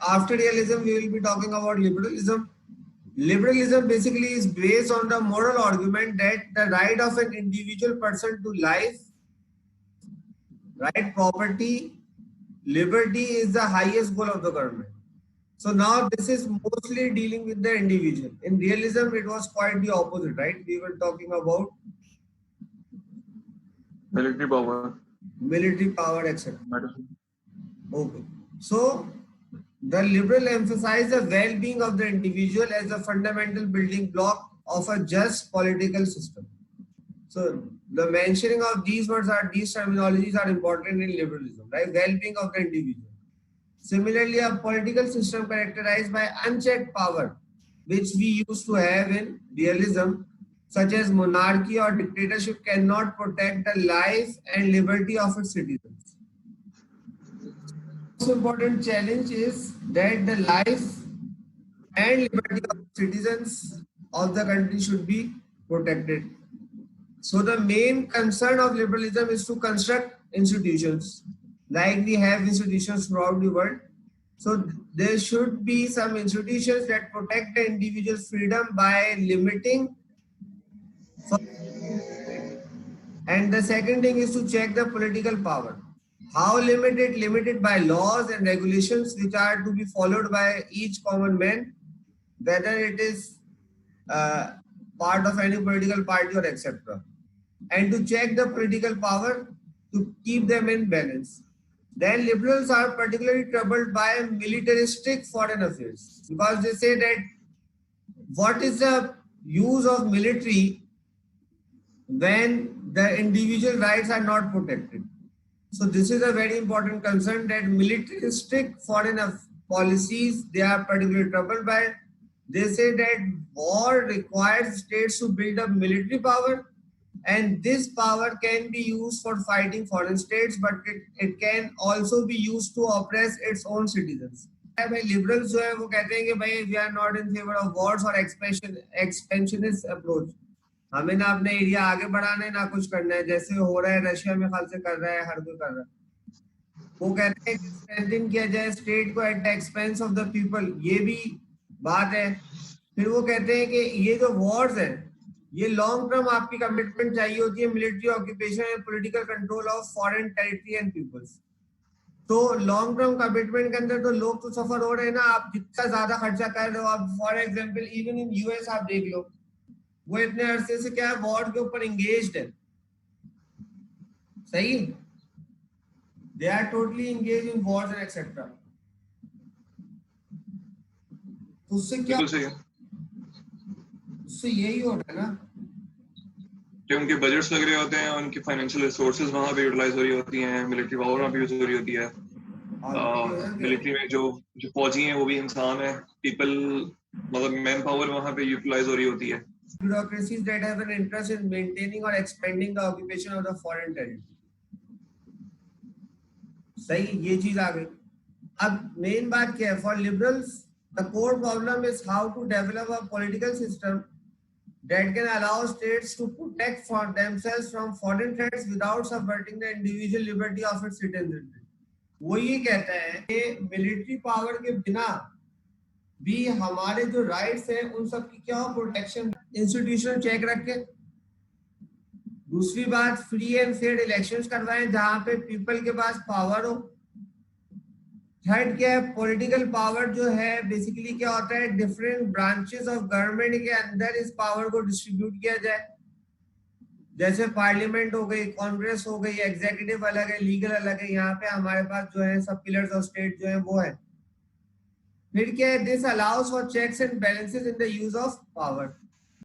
after realism, we will be talking about liberalism. Liberalism basically is based on the moral argument that the right of an individual person to life, right, property, liberty is the highest goal of the government. So now this is mostly dealing with the individual. In realism, it was quite the opposite, right? We were talking about military power, etc. Okay. So the liberal emphasize the well-being of the individual as a fundamental building block of a just political system. So the mentioning of these words these terminologies are important in liberalism, right? Well-being of the individual. Similarly, a political system characterized by unchecked power, which we used to have in realism, such as monarchy or dictatorship, cannot protect the life and liberty of its citizens. The most important challenge is that the life and liberty of citizens of the country should be protected. So the main concern of liberalism is to construct institutions, like we have institutions throughout the world. So there should be some institutions that protect the individual's freedom by limiting. And the second thing is to check the political power. How limited? Limited by laws and regulations which are to be followed by each common man, whether it is part of any political party or etc. And to check the political power to keep them in balance. Then liberals are particularly troubled by militaristic foreign affairs, because they say that what is the use of military when the individual rights are not protected? So this is a very important concern, that militaristic foreign policies they are particularly troubled by. They say that war requires states to build up military power, and this power can be used for fighting foreign states, but it can also be used to oppress its own citizens. भाई liberals जो है वो कहते हैं कि भाई we are not in favor of wars or expansionist approach. हमें ना अपने एरिया आगे बढ़ाना है ना कुछ करना है, जैसे हो रहा है रशिया में खाल से कर रहा है, हर कोई कर रहा है. वो कहते हैं कि स्ट्रेंथन किया जाए स्टेट को at the expense of the people, ये भी बात है. फिर वो कहते हैं कि ये जो वॉर्स है ये लॉन्ग टर्म आपकी कमिटमेंट चाहिए होती है, military occupation and political control of foreign territory and peoples. तो लॉन्ग टर्म कमिटमेंट के अंदर तो लोग तो सफर हो रहे हैं ना, आप जितना ज्यादा खर्चा कर रहे हो. आप for example even in US आप देख लो, वो इतने अरसे से क्या है वॉर के ऊपर एंगेज्ड है. सही, they are totally engage in wars and etcetera. उससे क्या, उससे यही हो रहा है ना कि उनके बजट्स लग रहे होते हैं, उनकी फाइनेंशियल रिसोर्सेज वहां पे यूटिलाइज हो रही होती हैं, मिलिट्री पावर वहां पे यूज हो रही होती है. मिलिट्री में जो फौजी हैं वो भी इंसान है, पीपल मतलब मैन पावर वहां पे यूटिलाइज हो रही होती है. bureaucracies that have an interest in maintaining or expanding the occupation of the foreign territory. सही, ये चीज आ गई. अब मेन बात क्या है? For liberals the core problem is how to develop a political system that can allow states to protect for themselves from foreign threats without subverting the individual liberty of its citizens. वो ये कहता है कि military power के बिना भी हमारे जो राइट्स हैं उन सब की क्या प्रोटेक्शन, इंस्टीट्यूशनल चेक रख के. दूसरी बात, फ्री एंड फेयर इलेक्शंस करवाएं जहां पे पीपल के पास पावर हो. थर्ड क्या है? पॉलिटिकल पावर जो है बेसिकली क्या होता है, डिफरेंट ब्रांचेस ऑफ गवर्नमेंट के अंदर इस पावर को डिस्ट्रीब्यूट किया जाए. जैसे पार्लियामेंट हो गई, कांग्रेस हो गई, एग्जीक्यूटिव अलग है, लीगल अलग है. यहाँ पे हमारे पास जो है सब पिलर्स ऑफ स्टेट जो है वो है. फिर क्या है? This allows for checks and balances in the use of power.